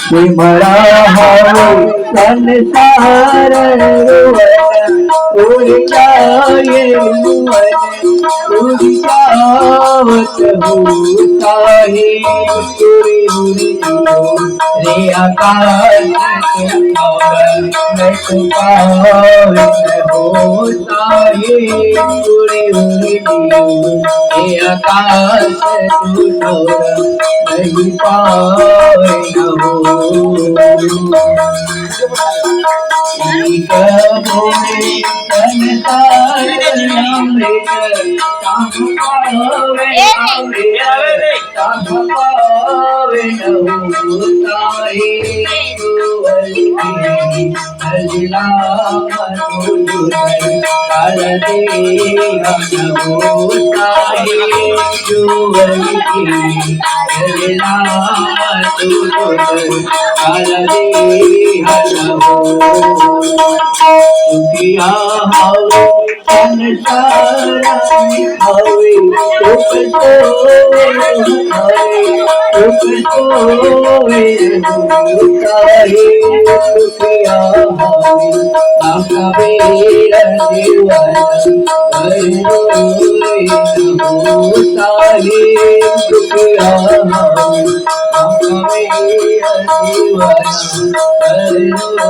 सिमरा हो संसार उड़ जाए उड़ जावत होता है उड़ी उड़ी रे आकाश में पावन होता है उड़ी उड़ी रे आकाश नहीं पावे न हो दुखिया हवे संसार में हवे दुख सोवे दुखिया हवे अकबीर जीवन होता है दुखिया हवे अकबीर जीवन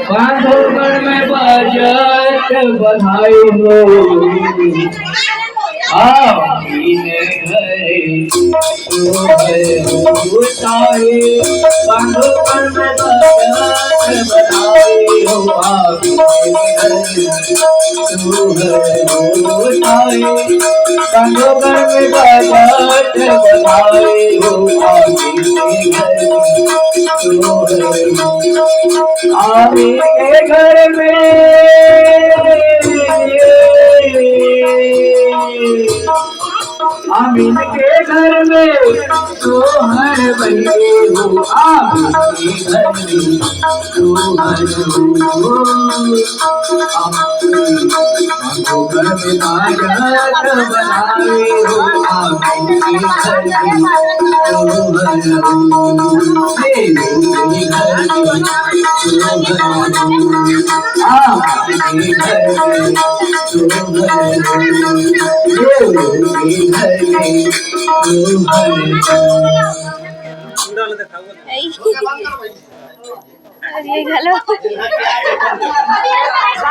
बांधोगढ़ में बजट बधाई हो बांधोगढ़ में बजट बधाई हो बांधोगढ़ में बजट बधाई हो आमी के घर में आमीन के घर में सोहर बने हो आमीन के घर में सोहर हो आपको घर में बाजट बनाए हो आमीन के घर में सोहर हो ये